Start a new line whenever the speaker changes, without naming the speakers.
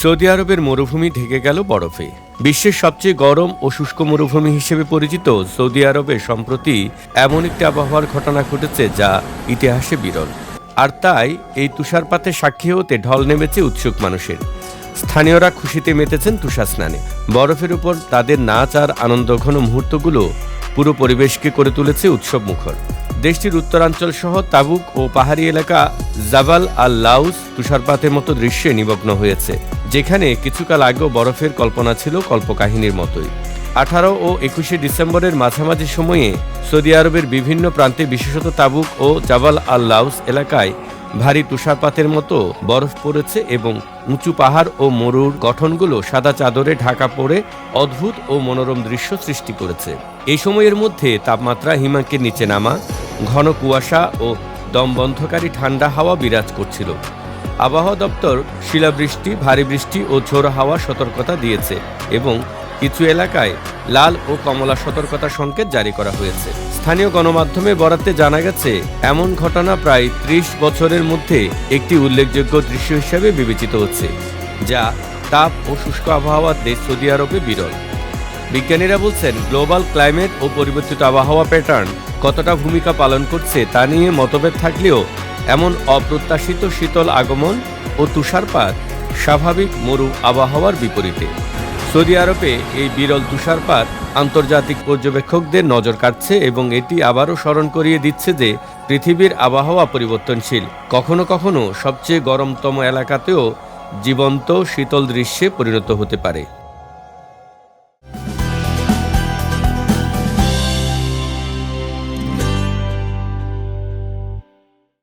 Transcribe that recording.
Saudi আরবের মরুভূমি ঢেকে গেল বরফে। বিশ্বের সবচেয়ে গরম ও শুষ্ক মরুভূমি হিসেবে পরিচিত সৌদি আরবে সম্প্রতি এমন একটি আবহাওয়ার ঘটনা ঘটেছে যা ইতিহাসে বিরল। আর তাই এই তুষারপাতের সাক্ষী হতে ঢল নেমেছে উৎসুক মানুষের। স্থানীয়রা খুশিতে মেতেছেন তুষার স্নানে। বরফের উপর তাদের নাচ আর আনন্দঘন মুহূর্তগুলো পুরো পরিবেশকে করে তুলেছে উৎসব মুখর। দেশটির উত্তরাঞ্চল সহ তাবুক ও পাহাড়ি এলাকা জাবাল আল লাউস তুষারপাতের মতো দৃশ্যে নিমগ্ন হয়েছে, যেখানে কিছুকাল আগেও বরফের কল্পনা ছিল কল্পকাহিনীর মতোই। 18 ও 21শে ডিসেম্বরের মাঝামাঝি সময়ে সৌদি আরবের বিভিন্ন প্রান্তে, বিশেষত তাবুক ও জাবাল আল লাউস এলাকায় ভারী তুষারপাতের মতো বরফ পড়েছে এবং উঁচু পাহাড় ও মরুর গঠনগুলো সাদা চাদরে ঢাকা পড়ে অদ্ভুত ও মনোরম দৃশ্য সৃষ্টি করেছে। এই সময়ের মধ্যে তাপমাত্রা হিমাঙ্কের নিচে নামা, ঘন কুয়াশা ও দমবন্ধকারী ঠান্ডা হাওয়া বিরাজ করছিল। আবহাওয়া দপ্তর শিলাবৃষ্টি, ভারী বৃষ্টি ও ঝোড়ো হাওয়া সতর্কতা দিয়েছে এবং কিছু এলাকায় লাল ও কমলা সতর্কতা সংকেত জারি করা হয়েছে। স্থানীয় গণমাধ্যমে বরাতে জানা গেছে, এমন ঘটনা প্রায় 30 বছরের মধ্যে একটি উল্লেখযোগ্য দৃশ্য হিসেবে বিবেচিত হচ্ছে, যা তাপ ও শুষ্ক আবহাওয়ার দেশ সৌদি আরবে বিরল। বিজ্ঞানীরা বলছেন, গ্লোবাল ক্লাইমেট ও পরিবর্তিত আবহাওয়া প্যাটার্ন কতটা ভূমিকা পালন করছে তা নিয়ে মতভেদ থাকলেও এমন অপ্রত্যাশিত শীতল আগমন ও তুষারপাত স্বাভাবিক মরু আবহাওয়ার বিপরীতে। সৌদি আরবে এই বিরল তুষারপাত আন্তর্জাতিক পর্যবেক্ষকদের নজর কাটছে এবং এটি আবারও স্মরণ করিয়ে দিচ্ছে যে পৃথিবীর আবহাওয়া পরিবর্তনশীল। কখনো কখনো সবচেয়ে গরমতম এলাকাতেও জীবন্ত শীতল দৃশ্যে পরিণত হতে পারে।